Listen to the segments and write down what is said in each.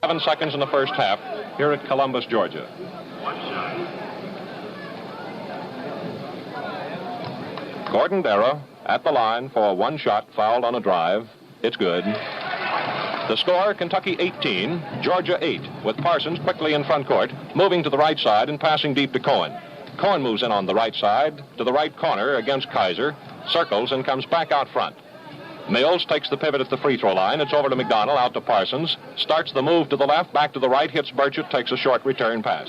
7 seconds in the first half here at Columbus, Georgia. Gordon Darrow at the line for one shot, fouled on a drive. It's good. The score, Kentucky 18, Georgia 8, with Parsons quickly in front court, moving to the right side and passing deep to Cohen. Cohen moves in on the right side to the right corner against Kaiser, circles and comes back out front. Mills takes the pivot at the free throw line. It's over to McDonald, out to Parsons. Starts the move to the left, back to the right, hits Burchett, takes a short return pass.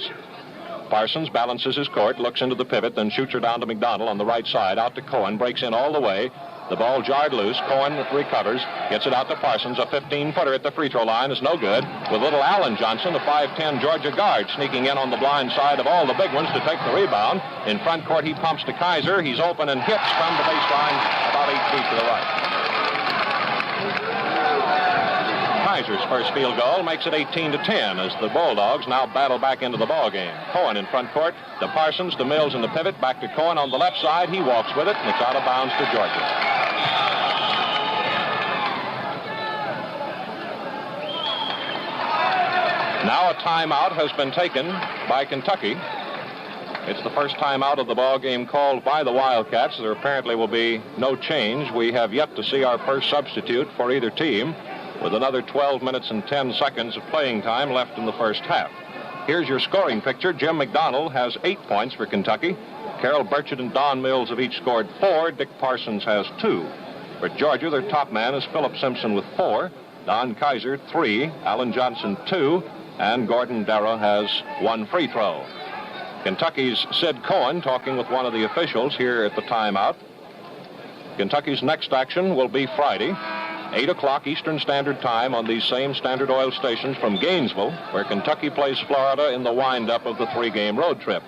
Parsons balances his court, looks into the pivot, then shoots her down to McDonald on the right side, out to Cohen, breaks in all the way. The ball jarred loose. Cohen recovers, gets it out to Parsons. A 15-footer at the free throw line is no good, with little Alan Johnson, the 5'10 Georgia guard, sneaking in on the blind side of all the big ones to take the rebound. In front court, he pumps to Kaiser. He's open and hits from the baseline about 8 feet to the right. Kaiser's first field goal makes it 18-10 as the Bulldogs now battle back into the ballgame. Cohen in front court to Parsons, to Mills in the pivot, back to Cohen on the left side. He walks with it, and it's out of bounds to Georgia. Now a timeout has been taken by Kentucky. It's the first timeout of the ball game called by the Wildcats. There apparently will be no change. We have yet to see our first substitute for either team, with another 12 minutes and 10 seconds of playing time left in the first half. Here's your scoring picture. Jim McDonald has 8 points for Kentucky. Carol Burchett and Don Mills have each scored 4. Dick Parsons has 2. For Georgia, their top man is Philip Simpson with 4. Don Kaiser, 3. Alan Johnson, 2. And Gordon Darrow has 1 free throw. Kentucky's Sid Cohen talking with one of the officials here at the timeout. Kentucky's next action will be Friday, 8 o'clock Eastern Standard Time on these same Standard Oil stations from Gainesville, where Kentucky plays Florida in the wind-up of the 3-game road trip,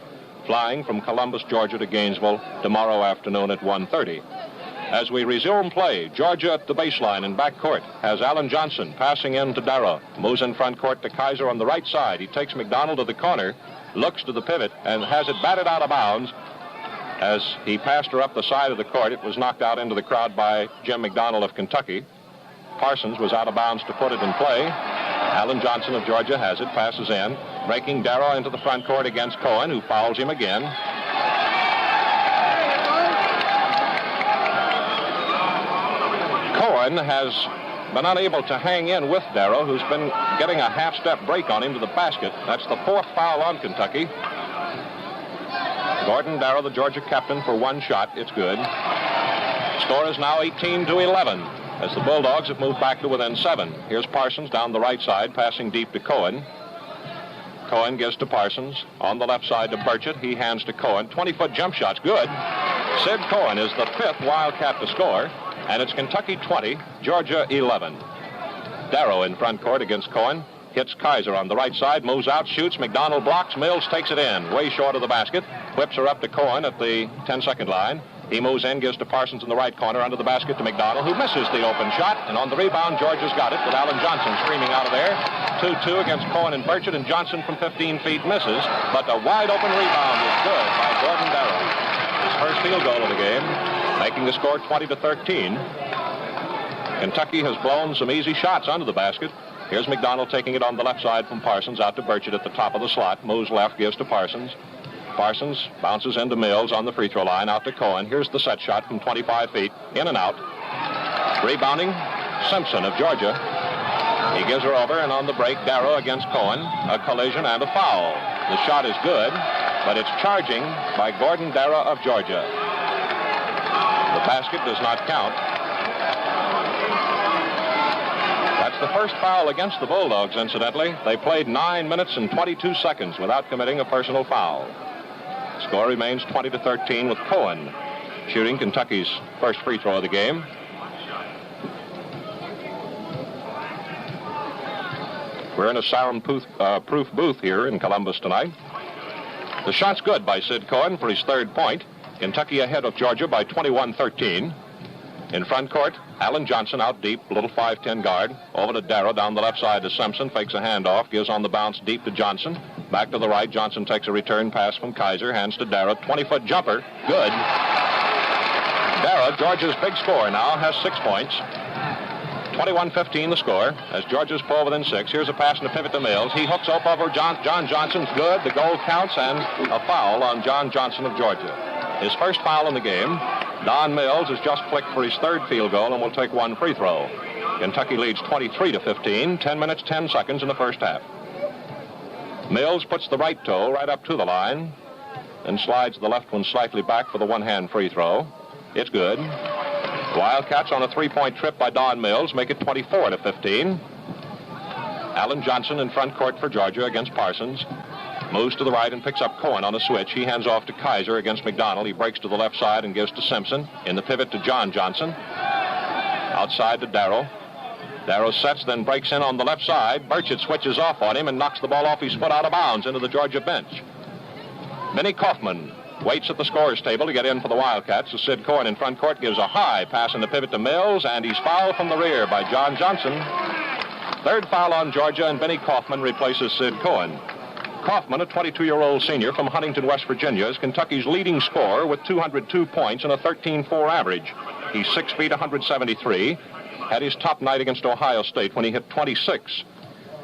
flying from Columbus, Georgia to Gainesville tomorrow afternoon at 1:30. As we resume play, Georgia at the baseline in backcourt has Alan Johnson passing in to Darrow, moves in front court to Kaiser on the right side. He takes McDonald to the corner, looks to the pivot, and has it batted out of bounds. As he passed her up the side of the court, it was knocked out into the crowd by Jim McDonald of Kentucky. Parsons was out of bounds to put it in play. Alan Johnson of Georgia has it, passes in, breaking Darrow into the front court against Cohen, who fouls him again. Cohen has been unable to hang in with Darrow, who's been getting a half-step break on him to the basket. That's the 4th foul on Kentucky. Gordon Darrow, the Georgia captain, for 1 shot. It's good. Score is now 18-11. As the Bulldogs have moved back to within 7. Here's Parsons down the right side, passing deep to Cohen. Cohen gives to Parsons. On the left side to Burchett. He hands to Cohen. 20-foot jump shot's good. Sid Cohen is the 5th Wildcat to score. And it's Kentucky 20, Georgia 11. Darrow in front court against Cohen. Hits Kaiser on the right side, moves out, shoots. McDonald blocks. Mills takes it in, way short of the basket. Whips her up to Cohen at the 10-second line. He moves in, gives to Parsons in the right corner, under the basket to McDonald, who misses the open shot. And on the rebound, Georgia's got it with Alan Johnson screaming out of there. 2-2 against Cohen and Burchett, and Johnson from 15 feet misses. But a wide-open rebound is good by Gordon Darrow. His first field goal of the game, making the score 20-13. Kentucky has blown some easy shots under the basket. Here's McDonald taking it on the left side from Parsons, out to Burchett at the top of the slot. Moves left, gives to Parsons. Parsons bounces into Mills on the free throw line, out to Cohen. Here's the set shot from 25 feet, in and out. Rebounding, Simpson of Georgia. He gives her over, and on the break, Darrow against Cohen. A collision and a foul. The shot is good, but it's charging by Gordon Darrow of Georgia. The basket does not count. That's the first foul against the Bulldogs, incidentally. They played 9 minutes and 22 seconds without committing a personal foul. Score remains 20-13 with Cohen shooting Kentucky's first free throw of the game. We're in a soundproof booth here in Columbus tonight. The shot's good by Sid Cohen for his 3rd point. Kentucky ahead of Georgia by 21-13. In front court, Alan Johnson out deep, little 5'10 guard. Over to Darrow, down the left side to Simpson, fakes a handoff, gives on the bounce deep to Johnson. Back to the right, Johnson takes a return pass from Kaiser, hands to Darrow, 20-foot jumper, good. Darrow, Georgia's big scorer now, has 6 points. 21-15 the score as Georgia's pull within 6. Here's a pass in the pivot to Mills. He hooks up over John Johnson's good. The goal counts, and a foul on John Johnson of Georgia. His first foul in the game. Don Mills has just clicked for his third field goal and will take one free throw. Kentucky leads 23-15, 10 minutes, 10 seconds in the first half. Mills puts the right toe right up to the line and slides the left one slightly back for the one-hand free throw. It's good. Wildcats on a three-point trip by Don Mills make it 24-15. Alan Johnson in front court for Georgia against Parsons. Moves to the right and picks up Cohen on a switch. He hands off to Kaiser against McDonald. He breaks to the left side and gives to Simpson. In the pivot to John Johnson. Outside to Darrow. Darrow sets, then breaks in on the left side. Burchett switches off on him and knocks the ball off his foot out of bounds into the Georgia bench. Benny Kaufman waits at the scorer's table to get in for the Wildcats. As Sid Cohen in front court gives a high pass in the pivot to Mills, and he's fouled from the rear by John Johnson. Third foul on Georgia, and Benny Kaufman replaces Sid Cohen. Kaufman, a 22-year-old senior from Huntington, West Virginia, is Kentucky's leading scorer with 202 points and a 13-4 average. He's 6 feet, 173. Had his top night against Ohio State when he hit 26.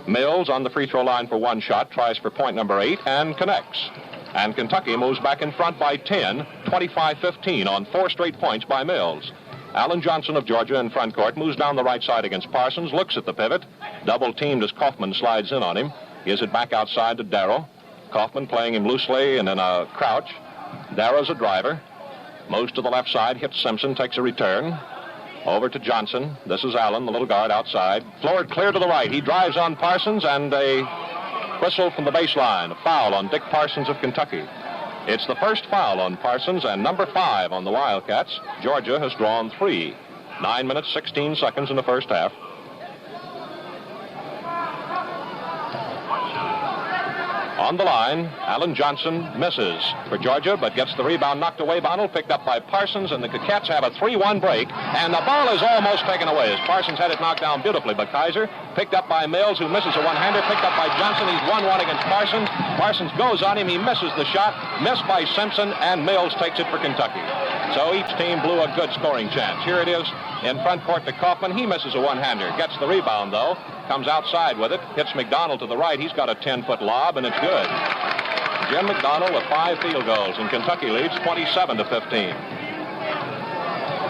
Mills on the free throw line for one shot, tries for point number 8 and connects. And Kentucky moves back in front by 10, 25-15 on 4 straight points by Mills. Alan Johnson of Georgia in front court moves down the right side against Parsons, looks at the pivot, double teamed as Kaufman slides in on him, gives it back outside to Darrow. Kaufman playing him loosely and in a crouch. Darrow's a driver. Moves to the left side, hits Simpson, takes a return. Over to Johnson. This is Allen, the little guard outside. Floored clear to the right. He drives on Parsons, and a whistle from the baseline. A foul on Dick Parsons of Kentucky. It's the first foul on Parsons and number 5 on the Wildcats. Georgia has drawn 3. 9 minutes, 16 seconds in the first half. On the line, Alan Johnson misses for Georgia, but gets the rebound knocked away. Bonnell picked up by Parsons, and the Cats have a 3-1 break, and the ball is almost taken away as Parsons had it knocked down beautifully. But Kaiser picked up by Mills, who misses a one-hander, picked up by Johnson. He's 1-1 against Parsons. Parsons goes on him. He misses the shot, missed by Simpson, and Mills takes it for Kentucky. So each team blew a good scoring chance. Here it is in front court to Kaufman. He misses a one-hander, gets the rebound, though. Comes outside with it, hits McDonald to the right. He's got a 10-foot lob, and it's good. Jim McDonald with 5 field goals, and Kentucky leads 27-15.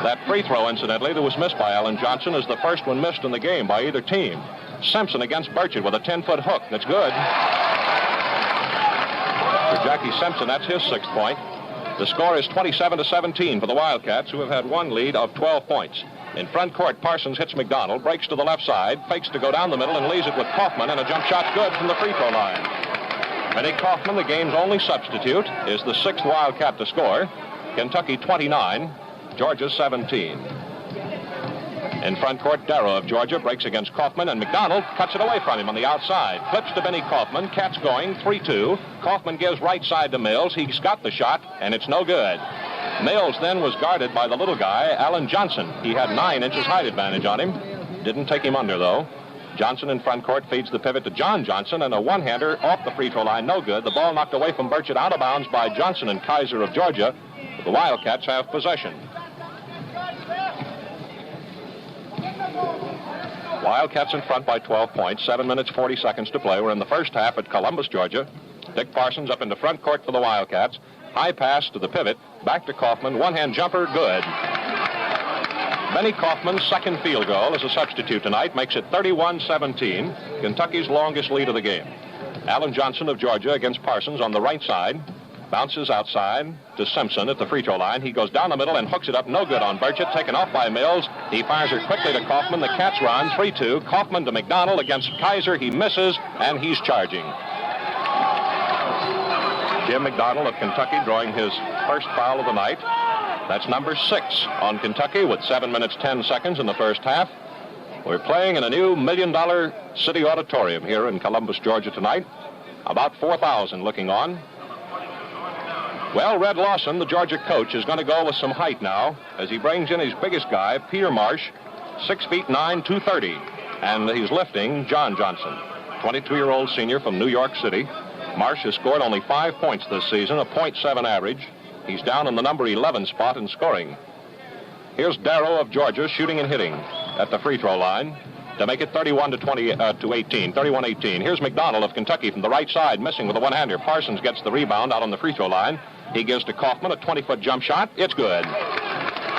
That free throw, incidentally, that was missed by Alan Johnson is the first one missed in the game by either team. Simpson against Burchett with a 10-foot hook. That's good. For Jackie Simpson, that's his 6th point. The score is 27-17 for the Wildcats, who have had one lead of 12 points. In front court, Parsons hits McDonald, breaks to the left side, fakes to go down the middle, and leaves it with Kaufman, and a jump shot good from the free throw line. Benny Kaufman, the game's only substitute, is the 6th Wildcat to score. Kentucky 29, Georgia 17. In front court, Darrow of Georgia breaks against Kaufman, and McDonald cuts it away from him on the outside. Flips to Benny Kaufman, Cats going, 3-2. Kaufman gives right side to Mills. He's got the shot, and it's no good. Mills then was guarded by the little guy, Alan Johnson. He had 9 inches height advantage on him. Didn't take him under, though. Johnson in front court feeds the pivot to John Johnson, and a one-hander off the free throw line, no good. The ball knocked away from Burchett, out of bounds by Johnson and Kaiser of Georgia. The Wildcats have possession. Wildcats in front by 12 points, 7 minutes, 40 seconds to play. We're in the first half at Columbus, Georgia. Dick Parsons up into front court for the Wildcats. High pass to the pivot, back to Kaufman, one-hand jumper, good. Benny Kaufman's 2nd field goal as a substitute tonight makes it 31-17, Kentucky's longest lead of the game. Alan Johnson of Georgia against Parsons on the right side, bounces outside to Simpson at the free throw line. He goes down the middle and hooks it up, no good on Burchett, taken off by Mills. He fires her quickly to Kaufman. The Cats run 3-2. Kaufman to McDonald against Kaiser. He misses, and he's charging. Jim McDonald of Kentucky drawing his first foul of the night. That's number 6 on Kentucky with 7 minutes, 10 seconds in the first half. We're playing in a new $1 million city auditorium here in Columbus, Georgia tonight. About 4,000 looking on. Well, Red Lawson, the Georgia coach, is going to go with some height now as he brings in his biggest guy, Peter Marsh, 6 feet 9, 230. And he's lifting John Johnson, 22-year-old senior from New York City. Marsh has scored only 5 points this season, a .7 average. He's down in the number 11 spot in scoring. Here's Darrow of Georgia shooting and hitting. at the free throw line to make it 31-18. Here's McDonald of Kentucky from the right side, missing with a one-hander. Parsons gets the rebound out on the free throw line. He gives to Kaufman a 20-foot jump shot. It's good.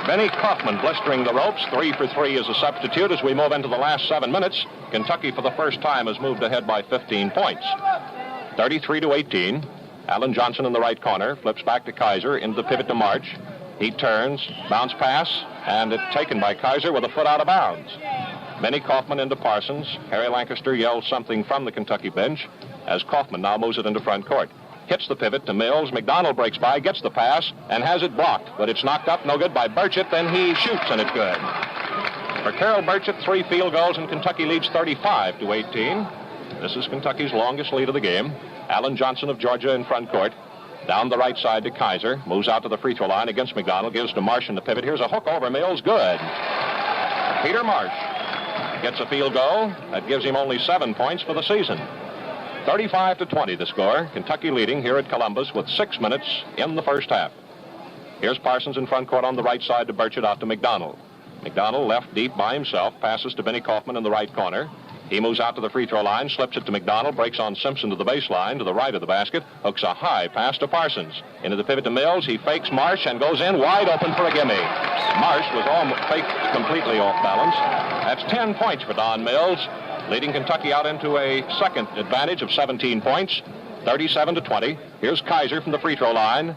Benny Kaufman blistering the ropes. 3 for 3 as a substitute as we move into the last 7 minutes. Kentucky for the first time has moved ahead by 15 points. 33-18. Alan Johnson in the right corner. Flips back to Kaiser into the pivot to March. He turns, bounce pass, and it's taken by Kaiser with a foot out of bounds. Benny Kaufman into Parsons. Harry Lancaster yells something from the Kentucky bench as Kaufman now moves it into front court. Hits the pivot to Mills. McDonald breaks by, gets the pass, and has it blocked. But it's knocked up, no good by Burchett. Then he shoots, and it's good. For Carol Burchett, 3 field goals, and Kentucky leads 35-18. This is Kentucky's longest lead of the game. Alan Johnson of Georgia in front court. Down the right side to Kaiser. Moves out to the free throw line against McDonald. Gives to Marsh in the pivot. Here's a hook over Mills. Good. Peter Marsh gets a field goal. That gives him only 7 points for the season. 35-20 the score. Kentucky leading here at Columbus with 6 minutes in the first half. Here's Parsons in front court on the right side to Burchett out to McDonald. McDonald left deep by himself. Passes to Benny Kaufman in the right corner. He moves out to the free throw line, slips it to McDonald, breaks on Simpson to the baseline, to the right of the basket, hooks a high pass to Parsons. Into the pivot to Mills, he fakes Marsh and goes in wide open for a gimme. Marsh was almost faked completely off balance. That's 10 points for Don Mills, leading Kentucky out into a second advantage of 17 points, 37-20. Here's Kaiser from the free throw line,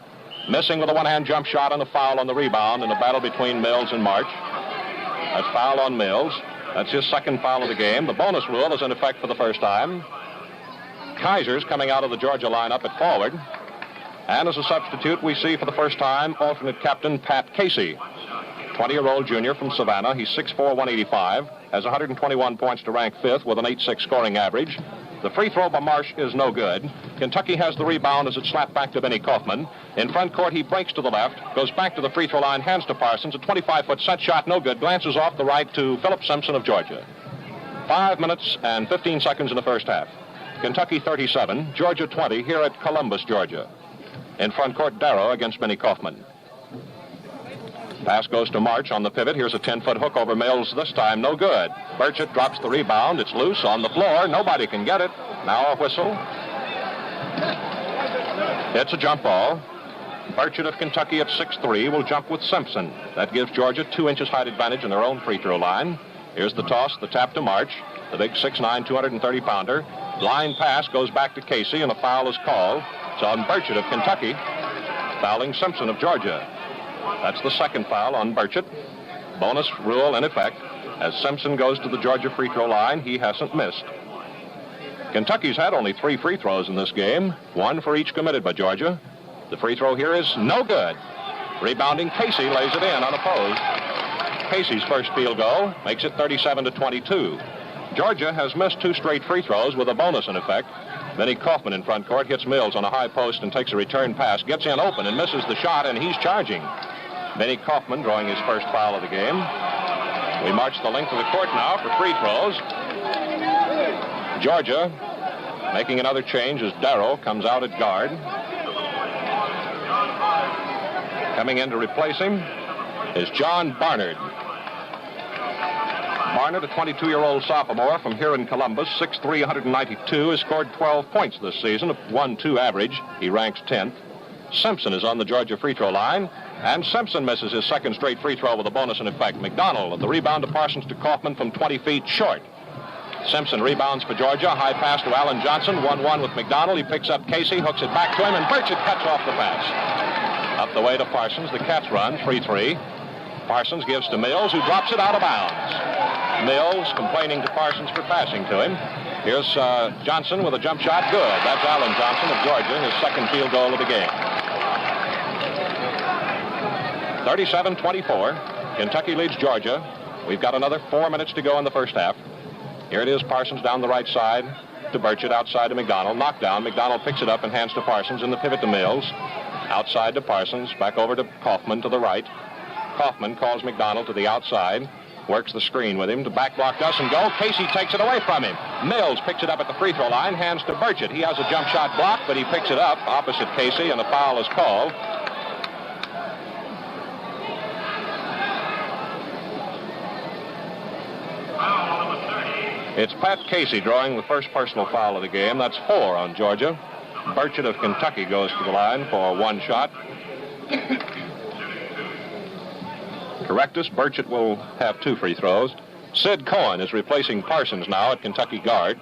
missing with a one-hand jump shot and a foul on the rebound in a battle between Mills and March. That's foul on Mills. That's his second foul of the game. The bonus rule is in effect for the first time. Kaiser's coming out of the Georgia lineup at forward. And as a substitute, we see for the first time alternate captain Pat Casey. 20-year-old junior from Savannah. He's 6'4", 185. Has 121 points to rank 5th with an 8.6 scoring average. The free throw by Marsh is no good. Kentucky has the rebound as it's slapped back to Benny Kaufman. In front court, he breaks to the left, goes back to the free throw line, hands to Parsons. A 25-foot set shot, no good. Glances off the right to Philip Simpson of Georgia. 5 minutes and 15 seconds in the first half. Kentucky 37, Georgia 20 here at Columbus, Georgia. In front court, Darrow against Benny Kaufman. Pass goes to March on the pivot. Here's a 10-foot hook over Mills, this time no good. Burchett drops the rebound. It's loose on the floor. Nobody can get it. Now a whistle. It's a jump ball. Burchett of Kentucky at 6'3" will jump with Simpson. That gives Georgia 2 inches height advantage in their own free throw line. Here's the toss, the tap to March. The big 6'9", 230-pounder. Line pass goes back to Casey, and a foul is called. It's on Burchett of Kentucky, fouling Simpson of Georgia. That's the second foul on Burchett. Bonus rule in effect. As Simpson goes to the Georgia free throw line, he hasn't missed. Kentucky's had only 3 free throws in this game, 1 for each committed by Georgia. The free throw here is no good. Rebounding Casey lays it in unopposed. Casey's first field goal makes it 37-22. Georgia has missed 2 straight free throws with a bonus in effect. Benny Kaufman in front court hits Mills on a high post and takes a return pass. Gets in open and misses the shot, and he's charging. Benny Kaufman drawing his first foul of the game. We march the length of the court now for free throws. Georgia making another change as Darrow comes out at guard. Coming in to replace him is John Barnard. Barnard, a 22-year-old sophomore from here in Columbus, 6'3", 192, has scored 12 points this season, a 1-2 average. He ranks 10th. Simpson is on the Georgia free throw line, and Simpson misses his second straight free throw with a bonus in effect. McDonald, the rebound to Parsons to Kaufman from 20 feet short. Simpson rebounds for Georgia. High pass to Alan Johnson. 1-1 with McDonald. He picks up Casey, hooks it back to him, and Burchett cuts off the pass. Up the way to Parsons. The Cats run 3-3. Parsons gives to Mills, who drops it out of bounds. Mills complaining to Parsons for passing to him. Here's Johnson with a jump shot. Good. That's Alan Johnson of Georgia, his second field goal of the game. 37-24. Kentucky leads Georgia. We've got another 4 minutes to go in the first half. Here it is, Parsons down the right side to Burchett, outside to McDonald. Knockdown. McDonald picks it up and hands to Parsons in the pivot to Mills. Outside to Parsons, back over to Kaufman to the right. Kaufman calls McDonald to the outside, works the screen with him. The back block doesn't go. Casey takes it away from him. Mills picks it up at the free throw line, hands to Burchett. He has a jump shot block, but he picks it up opposite Casey, and a foul is called. It's Pat Casey drawing the first personal foul of the game. That's 4 on Georgia. Burchett of Kentucky goes to the line for 1 shot. Correctus, Burchett will have 2 free throws. Sid Cohen is replacing Parsons now at Kentucky guard.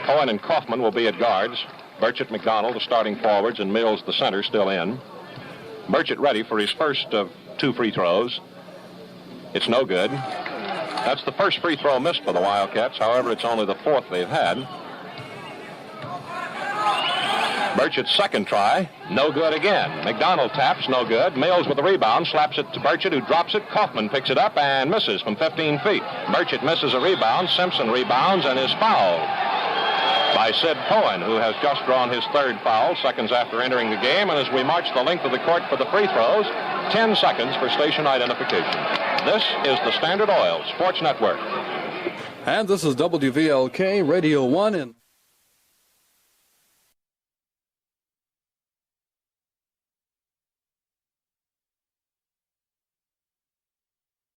Cohen and Kaufman will be at guards. Burchett, McDonald, the starting forwards, and Mills, the center, still in. Burchett ready for his first of 2 free throws. It's no good. That's the first free throw missed for the Wildcats. However, it's only the 4th they've had. Burchett's second try, no good again. McDonald taps, no good. Mills with the rebound, slaps it to Burchett, who drops it. Kaufman picks it up and misses from 15 feet. Burchett misses a rebound. Simpson rebounds and is fouled by Sid Cohen, who has just drawn his 3rd foul seconds after entering the game. And as we march the length of the court for the free throws, 10 seconds for station identification. This is the Standard Oil Sports Network. And this is WVLK Radio 1 in